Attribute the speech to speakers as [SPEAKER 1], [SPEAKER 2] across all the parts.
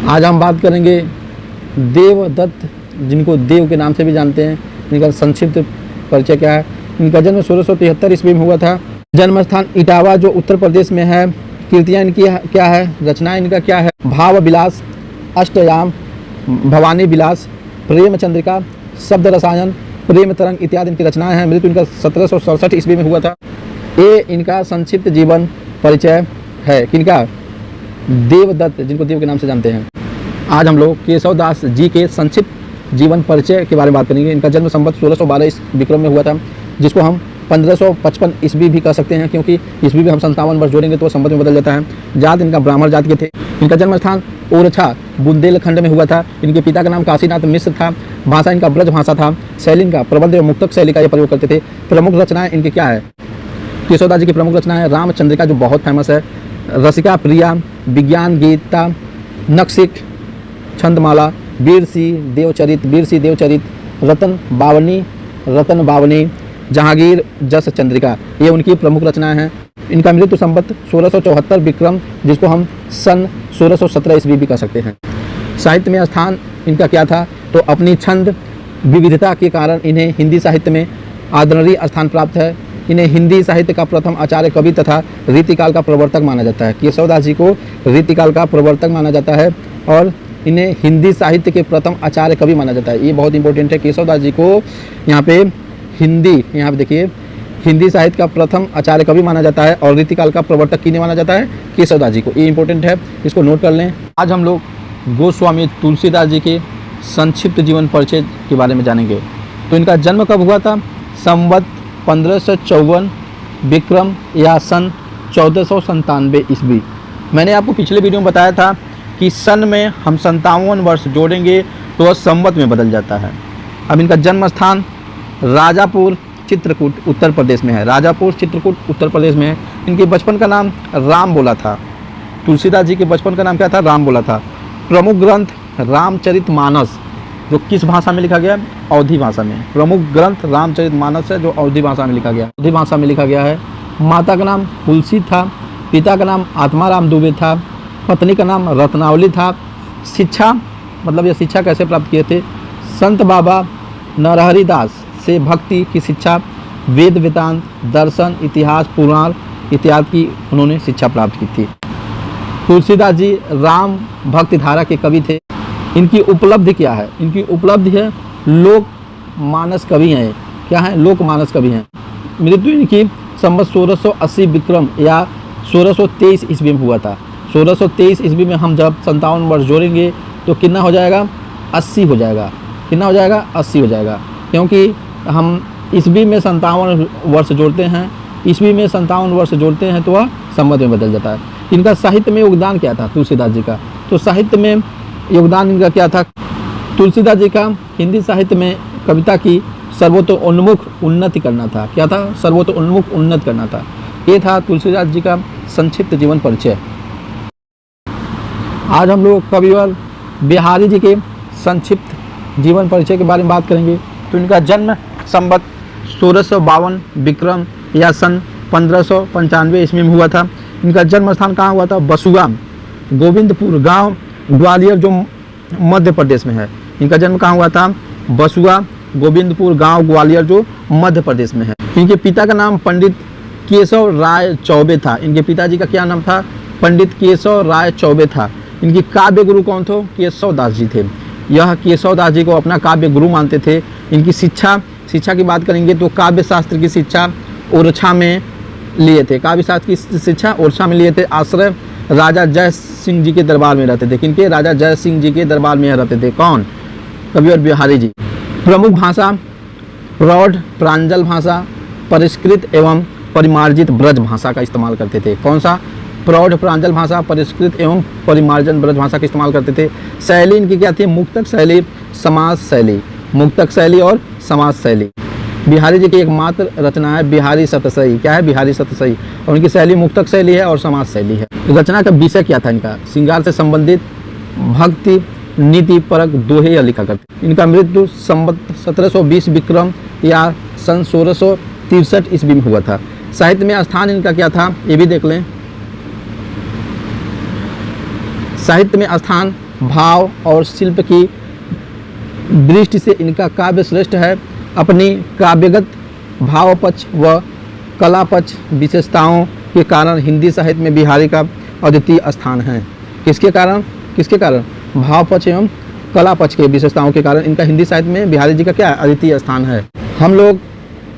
[SPEAKER 1] आज हम बात करेंगे देवदत्त, जिनको देव के नाम से भी जानते हैं। इनका संक्षिप्त परिचय क्या है। इनका जन्म 1673 ईस्वी में हुआ था। जन्म स्थान इटावा जो उत्तर प्रदेश में है। कृतियाँ इनकी क्या है, रचनाएं इनका क्या है। भाव विलास, अष्टयाम, भवानी विलास, प्रेम चंद्रिका, शब्द रसायन, प्रेम तरंग इत्यादि इनकी रचनाएं हैं। मृत्यु इनका 1767 ईस्वी में हुआ था। ये इनका संक्षिप्त जीवन परिचय है। किनका? देवदत्त, जिनको देव के नाम से जानते हैं। आज हम लोग केशवदास जी के संक्षिप्त जीवन परिचय के बारे में बात करेंगे। इनका जन्म संवत 1612 विक्रम में हुआ था, जिसको हम 1555 ईस्वी भी कह सकते हैं, क्योंकि ईस्वी में हम 57 वर्ष जोड़ेंगे तो संवत में बदल जाता है। जात इनका ब्राह्मण जात के थे। इनका जन्म स्थान ओरछा बुंदेलखंड में हुआ था। इनके पिता का नाम काशीनाथ मिश्र था। भाषा इनका ब्रज भाषा था। शैली इनका प्रबंध एवं मुक्तक शैली का ये प्रयोग करते थे। प्रमुख रचनाएं इनकी क्या है? केशवदास जी की प्रमुख रचनाएं रामचंद्रिका जो बहुत फेमस है, रसिका प्रिया, विज्ञान गीता, नक्सिक, छंदमाला, वीर सी देवचरित, रतन बावनी, जहांगीर जस चंद्रिका, ये उनकी प्रमुख रचनाएं हैं। इनका मृत्यु संवत 1674 विक्रम, जिसको हम सन 1617 ईस्वी भी कह सकते हैं। साहित्य में स्थान इनका क्या था? तो अपनी छंद विविधता के कारण इन्हें हिंदी साहित्य में आदरणीय स्थान प्राप्त है। इन्हें हिंदी साहित्य का प्रथम आचार्य कवि तथा रीतिकाल का प्रवर्तक माना जाता है। केशवदास जी को रीतिकाल का प्रवर्तक माना जाता है और इन्हें हिंदी साहित्य के प्रथम आचार्य कवि माना जाता है। ये बहुत इंपॉर्टेंट है। केशवदास जी को यहाँ पे देखिए हिंदी साहित्य का प्रथम आचार्य कवि माना जाता है और रीतिकाल का प्रवर्तक किन्हें माना जाता है? केशवदास जी को। ये इंपॉर्टेंट है, इसको नोट कर लें। आज हम लोग गोस्वामी तुलसीदास जी के संक्षिप्त जीवन परिचय के बारे में जानेंगे। तो इनका जन्म कब हुआ था? संवत 1554 विक्रम या सन 1497 ईस्वी। मैंने आपको पिछले वीडियो में बताया था कि सन में हम 57 वर्ष जोड़ेंगे तो संवत में बदल जाता है। अब इनका जन्म स्थान राजापुर चित्रकूट उत्तर प्रदेश में है। राजापुर चित्रकूट उत्तर प्रदेश में है। इनके बचपन का नाम राम बोला था। तुलसीदास जी के बचपन का नाम क्या था? राम बोला था। प्रमुख ग्रंथ रामचरितमानस, जो किस भाषा में लिखा गया? अवधी भाषा में। प्रमुख ग्रंथ रामचरितमानस है, जो अवधी भाषा में लिखा गया। अवधी भाषा में लिखा गया है। माता का नाम तुलसी था। पिता का नाम आत्माराम दुबे था। पत्नी का नाम रत्नावली था। शिक्षा, मतलब ये शिक्षा कैसे प्राप्त किए थे? संत बाबा नरहरि दास से भक्ति की शिक्षा, वेद वेदांत, दर्शन, इतिहास, पुराण इत्यादि की उन्होंने शिक्षा प्राप्त की थी। तुलसीदास जी राम भक्ति धारा के कवि थे। इनकी उपलब्धि क्या है? इनकी उपलब्धि है लोक मानस कवि हैं। क्या है? लोक मानस कवि हैं। मृत्यु इनकी संवत 1680 विक्रम या 1623 ईस्वी में हुआ था। 1623 ईस्वी में हम जब 57 वर्ष जोड़ेंगे तो कितना हो जाएगा? 80 हो जाएगा। कितना हो जाएगा? 80 हो जाएगा, क्योंकि हम ईस्वी में 57 वर्ष जोड़ते हैं। ईस्वी में 57 वर्ष जोड़ते हैं तो वह संवत में बदल जाता है। इनका साहित्य में योगदान क्या था तुलसीदास जी का? तो साहित्य में योगदान इनका क्या था? तुलसीदास जी का हिंदी साहित्य में कविता की सर्वतोन्मुख उन्नति करना था। क्या था? सर्वतोन्मुख उन्नति करना था। ये था तुलसीदास जी का संक्षिप्त जीवन परिचय। आज हम लोग कविवर बिहारी जी के संक्षिप्त जीवन परिचय के बारे में बात करेंगे। तो इनका जन्म संवत 1652 विक्रम या सन 1595 ईस्वी में हुआ था। इनका जन्म स्थान कहाँ हुआ था? बसुआ गोविंदपुर गांव, ग्वालियर जो मध्य प्रदेश में है। इनका जन्म कहाँ हुआ था? बसुआ गोविंदपुर गांव, ग्वालियर जो मध्य प्रदेश में है। इनके पिता का नाम पंडित केशव राय चौबे था। इनके पिताजी का क्या नाम था? पंडित केशव राय चौबे था। इनकी काव्य गुरु कौन थे? केशवदास जी थे। यह केशवदास जी को अपना काव्य गुरु मानते थे। इनकी शिक्षा की बात करेंगे तो काव्य शास्त्र की शिक्षा ओरछा में लिए थे। काव्य शास्त्र की शिक्षा ओरछा में लिए थे। आश्रय राजा जय सिंह जी के दरबार में रहते थे। किनके? राजा जय सिंह जी के दरबार में रहते थे। कौन? कविवर बिहारी जी। प्रमुख भाषा प्रौढ़ प्रांजल भाषा, परिष्कृत एवं परिमार्जित ब्रज भाषा का इस्तेमाल करते थे। कौन सा? प्रौढ़ प्रांजल भाषा, परिष्कृत एवं परिमार्जन ब्रज भाषा का इस्तेमाल करते थे। शैली इनकी क्या थी? मुक्तक शैली, समाज शैली। मुक्तक शैली और समाज शैली। बिहारी जी की एकमात्र रचना है बिहारी सतसई। क्या है? बिहारी सतसई। और उनकी शैली मुक्तक शैली है और समाज शैली है। रचना का विषय क्या था इनका? श्रृंगार से संबंधित भक्ति नीति परक दोहे या लिखा करते। इनका मृत्यु संवत 1720 विक्रम या सन 1663 ईस्वी में हुआ था। साहित्य में स्थान इनका क्या था ये भी देख लें। साहित्य में स्थान भाव और शिल्प की दृष्टि से इनका काव्य श्रेष्ठ है। अपनी काव्यगत भावपक्ष व कलापक्ष विशेषताओं के कारण हिंदी साहित्य में बिहारी का अद्वितीय स्थान है। किसके कारण भावपक्ष एवं कलापक्ष के विशेषताओं के कारण इनका हिंदी साहित्य में बिहारी जी का क्या है, अद्वितीय स्थान है। हम लोग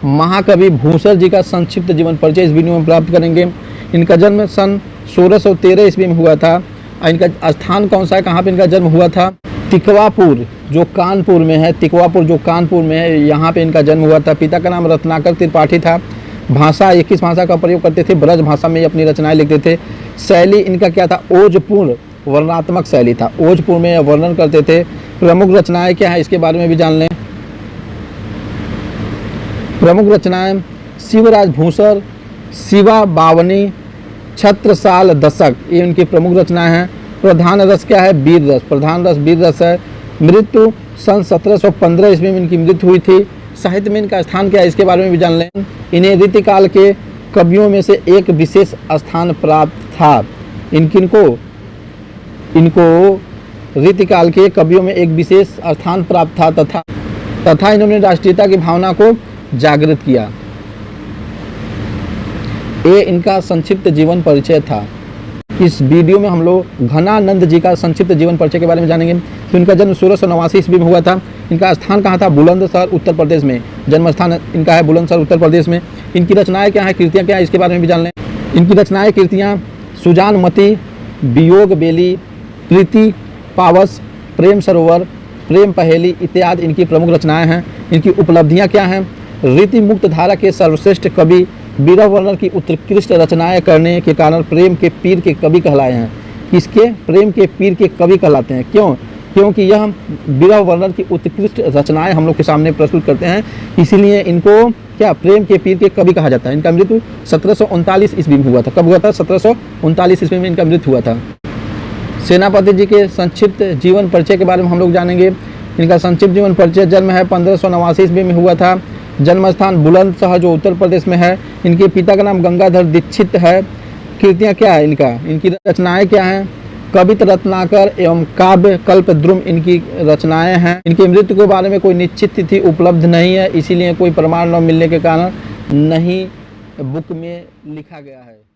[SPEAKER 1] महाकवि भूसर जी का संक्षिप्त जीवन परिचय इस वीडियो में प्राप्त करेंगे। इनका जन्म सन 1613 ईस्वी में हुआ था। इनका स्थान कौन सा है, कहाँ पे इनका जन्म हुआ था? तिकवापुर जो कानपुर में है, तिकवापुर जो कानपुर में है, यहाँ पे इनका जन्म हुआ था। पिता का नाम रत्नाकर त्रिपाठी था। भाषा 21 भाषा का प्रयोग करते थे। ब्रज भाषा में अपनी रचनाएं लिखते थे। शैली इनका क्या था? ओजपूर्ण वर्णनात्मक शैली था। ओजपूर्ण में वर्णन करते थे। प्रमुख रचनाएं क्या है, इसके बारे में भी जान लें। प्रमुख रचनाएं शिवराज भूसर, शिवा बावनी, छत्रसाल दशक, ये उनकी प्रमुख रचनाएं हैं। प्रधान रस क्या है? वीर रस। प्रधान रस वीर रस है। मृत्यु सन 1715 ईस्वी में इनकी मृत्यु हुई थी। साहित्य में इनका स्थान क्या है, इसके बारे में भी जान लें। इन्हें रीतिकाल के कवियों में से एक विशेष स्थान प्राप्त था। इनको रीतिकाल के कवियों में एक विशेष स्थान प्राप्त था तथा इन्होंने राष्ट्रीयता की भावना को जागृत किया। ये इनका संक्षिप्त जीवन परिचय था। इस वीडियो में हम लोग घनानंद जी का संक्षिप्त जीवन परिचय के बारे में जानेंगे। तो इनका जन्म 1689 ईस्वी में हुआ था। इनका स्थान कहाँ था? बुलंदशहर उत्तर प्रदेश में। जन्म स्थान इनका है बुलंदशहर उत्तर प्रदेश में। इनकी रचनाएं क्या है, कृतियाँ क्या है, इसके बारे में भी जान लें। इनकी रचनाएं कृतियाँ सुजानमती, वियोग बेली, प्रीति पावस, प्रेम सरोवर, प्रेम पहेली इत्यादि इनकी प्रमुख रचनाएं हैं। इनकी उपलब्धियां क्या हैं? रीति मुक्त धारा के सर्वश्रेष्ठ कवि, विरह वर्णन की उत्कृष्ट रचनाएं करने के कारण प्रेम के पीर के कवि कहलाए हैं। किसके? प्रेम के पीर के कवि कहलाते हैं। क्यों? क्योंकि यह विरह वर्णन की उत्कृष्ट रचनाएं हम लोग के सामने प्रस्तुत करते हैं, इसीलिए इनको क्या प्रेम के पीर के कवि कहा जाता है। इनका मृत्यु 1739 ईस्वी में हुआ था। कब हुआ था? 1739 ईस्वी में इनका मृत्यु हुआ था। सेनापति जी के संक्षिप्त जीवन परिचय के बारे में हम लोग जानेंगे। इनका संक्षिप्त जीवन परिचय, जन्म है 1589 ईस्वी में हुआ था। जन्म स्थान बुलंदशहर जो उत्तर प्रदेश में है। इनके पिता का नाम गंगाधर दीक्षित है। कृतियाँ क्या है इनकी रचनाएं क्या हैं? कवित रत्नाकर एवं काव्य कल्पद्रुम इनकी रचनाएं हैं। इनकी मृत्यु के बारे में कोई निश्चित तिथि उपलब्ध नहीं है, इसीलिए कोई प्रमाण न मिलने के कारण नहीं बुक में लिखा गया है।